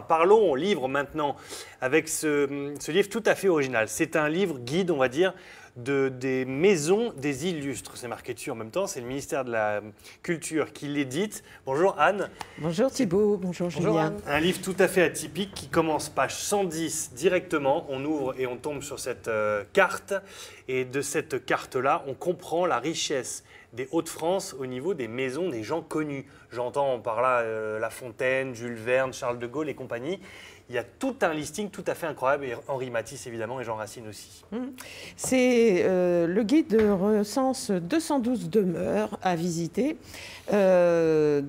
Parlons livre maintenant avec ce livre tout à fait original. C'est un livre guide, on va dire, des maisons des illustres. C'est marqué dessus en même temps, c'est le ministère de la Culture qui l'édite. Bonjour Anne. Bonjour Thibault, bonjour Julien. Un livre tout à fait atypique qui commence page 110 directement. On ouvre et on tombe sur cette carte. Et de cette carte-là, on comprend la richesse des Hauts-de-France au niveau des maisons des gens connus. J'entends par là La Fontaine, Jules Verne, Charles de Gaulle et compagnie. Il y a tout un listing tout à fait incroyable, et Henri Matisse évidemment et Jean Racine aussi. C'est le guide recense 212 demeures à visiter, de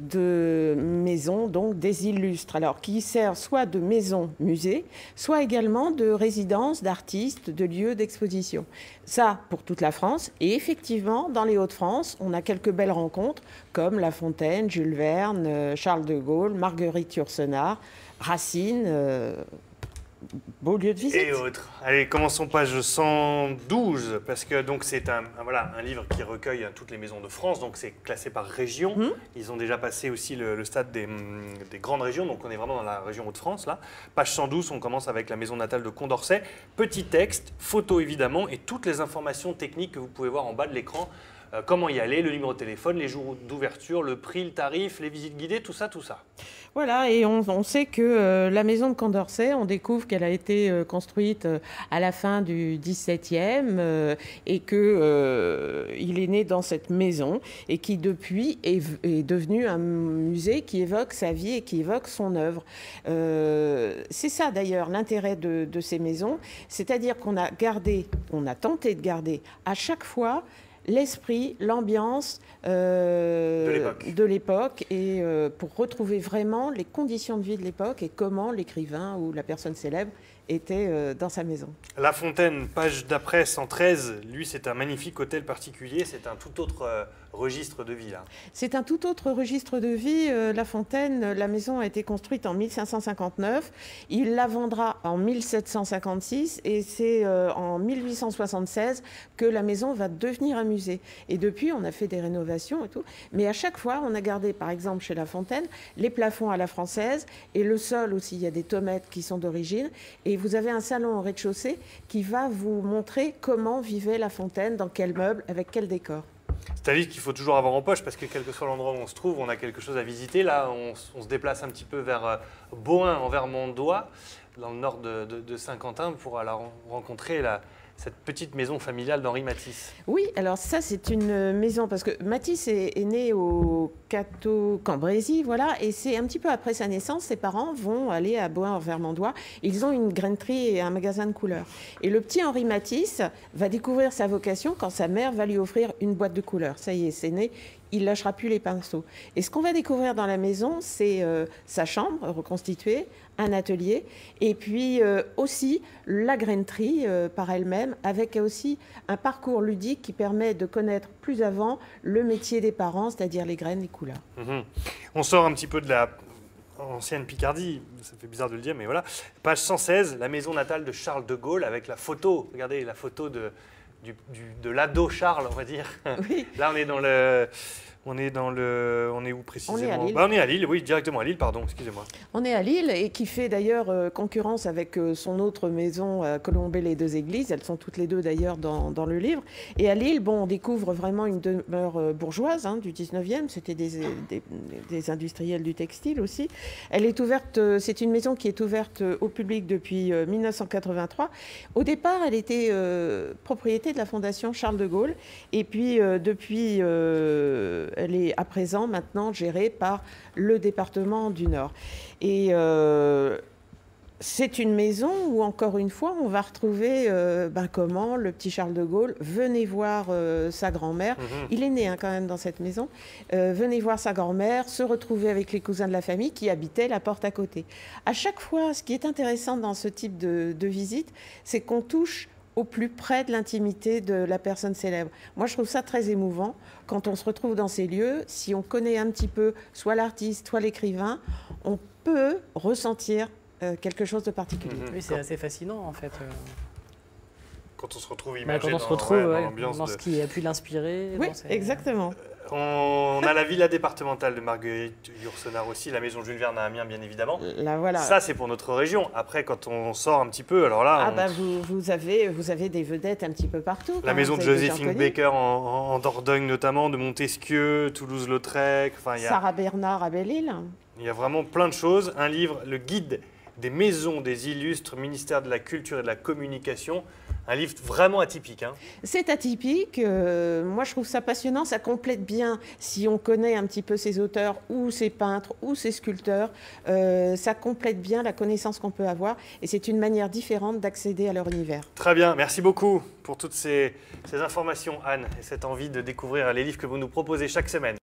maisons donc des illustres, alors qui servent soit de maisons musées, soit également de résidences d'artistes, de lieux d'exposition. Ça pour toute la France, et effectivement dans les Hauts-de-France, on a quelques belles rencontres comme La Fontaine, Jules Verne, Charles de Gaulle, Marguerite Yourcenar, Racine, beau lieu de visite. Et autres. Allez, commençons page 112, parce que c'est un livre qui recueille toutes les maisons de France, donc c'est classé par région. Ils ont déjà passé aussi le stade des grandes régions, donc on est vraiment dans la région Hauts-de-France là. Page 112, on commence avec la maison natale de Condorcet. Petit texte, photo évidemment, et toutes les informations techniques que vous pouvez voir en bas de l'écran. Comment y aller, le numéro de téléphone, les jours d'ouverture, le prix, le tarif, les visites guidées, tout ça. Voilà, et on sait que la maison de Condorcet, on découvre qu'elle a été construite à la fin du XVIIe et qu'il est né dans cette maison et qui depuis est devenu un musée qui évoque sa vie et qui évoque son œuvre. C'est ça d'ailleurs l'intérêt de ces maisons, c'est-à-dire qu'on a tenté de garder à chaque fois l'esprit, l'ambiance de l'époque et pour retrouver vraiment les conditions de vie de l'époque et comment l'écrivain ou la personne célèbre était dans sa maison. La Fontaine, page d'après 113, lui c'est un magnifique hôtel particulier, c'est un tout autre registre de vie là. C'est un tout autre registre de vie. La Fontaine, la maison a été construite en 1559, il la vendra en 1756 et c'est en 1876 que la maison va devenir un musée. Et depuis on a fait des rénovations et tout, mais à chaque fois on a gardé par exemple chez La Fontaine les plafonds à la française et le sol aussi, il y a des tomates qui sont d'origine. Et vous avez un salon au rez-de-chaussée qui va vous montrer comment vivait La Fontaine, dans quel meuble, avec quel décor. C'est un livre qu'il faut toujours avoir en poche parce que quel que soit l'endroit où on se trouve, on a quelque chose à visiter. Là, on se déplace un petit peu vers Bohain, en Vermandois, dans le nord de Saint-Quentin, pour aller rencontrer cette petite maison familiale d'Henri Matisse. Oui, alors ça c'est une maison, parce que Matisse est né au Cateau-Cambrésis, voilà, et c'est un petit peu après sa naissance, ses parents vont aller à Bohain-en-Vermandois. Ils ont une grainerie et un magasin de couleurs. Et le petit Henri Matisse va découvrir sa vocation quand sa mère va lui offrir une boîte de couleurs. Ça y est, c'est né. Il lâchera plus les pinceaux. Et ce qu'on va découvrir dans la maison, c'est sa chambre reconstituée, un atelier, et puis aussi la grainerie par elle-même, avec aussi un parcours ludique qui permet de connaître plus avant le métier des parents, c'est-à-dire les graines, les couleurs. On sort un petit peu de la ancienne Picardie, ça fait bizarre de le dire, mais voilà. Page 116, la maison natale de Charles de Gaulle, avec la photo, regardez la photo de l'ado Charles, on va dire. Oui. Là, on est où précisément? On est à Lille. On est à Lille, oui, directement à Lille, pardon, excusez-moi. On est à Lille et qui fait d'ailleurs concurrence avec son autre maison, Colombey-les-Deux-Églises. Elles sont toutes les deux d'ailleurs dans le livre. Et à Lille, on découvre vraiment une demeure bourgeoise du 19e. C'était des industriels du textile aussi. Elle est ouverte, c'est une maison qui est ouverte au public depuis 1983. Au départ, elle était propriété de la Fondation Charles de Gaulle. Et puis, depuis... elle est à présent maintenant gérée par le département du Nord. Et c'est une maison où, encore une fois, on va retrouver comment le petit Charles de Gaulle venait voir sa grand-mère. Il est né quand même dans cette maison. Venait voir sa grand-mère, se retrouver avec les cousins de la famille qui habitaient la porte à côté. À chaque fois, ce qui est intéressant dans ce type de visite, c'est qu'on touche au plus près de l'intimité de la personne célèbre. Moi, je trouve ça très émouvant quand on se retrouve dans ces lieux. Si on connaît un petit peu soit l'artiste, soit l'écrivain, on peut ressentir quelque chose de particulier. Oui, c'est assez fascinant, en fait. Quand on se retrouve imagé dans l'ambiance dans ce qui a pu l'inspirer. Oui, exactement. Quand on a la villa départementale de Marguerite Yourcenar aussi, la maison Jules Verne à Amiens, bien évidemment. Là, voilà. Ça, c'est pour notre région. Après, quand on sort un petit peu, alors là... vous avez des vedettes un petit peu partout. La maison de Joséphine Baker en Dordogne notamment, de Montesquieu, Toulouse-Lautrec. Enfin, Sarah Bernard à Belle-Île. Il y a vraiment plein de choses. Un livre, le guide des maisons des illustres, ministère de la Culture et de la Communication. Un livre vraiment atypique. Hein. C'est atypique. Moi, je trouve ça passionnant. Ça complète bien, si on connaît un petit peu ces auteurs ou ces peintres ou ces sculpteurs, ça complète bien la connaissance qu'on peut avoir. Et c'est une manière différente d'accéder à leur univers. Très bien. Merci beaucoup pour toutes ces informations, Anne, et cette envie de découvrir les livres que vous nous proposez chaque semaine.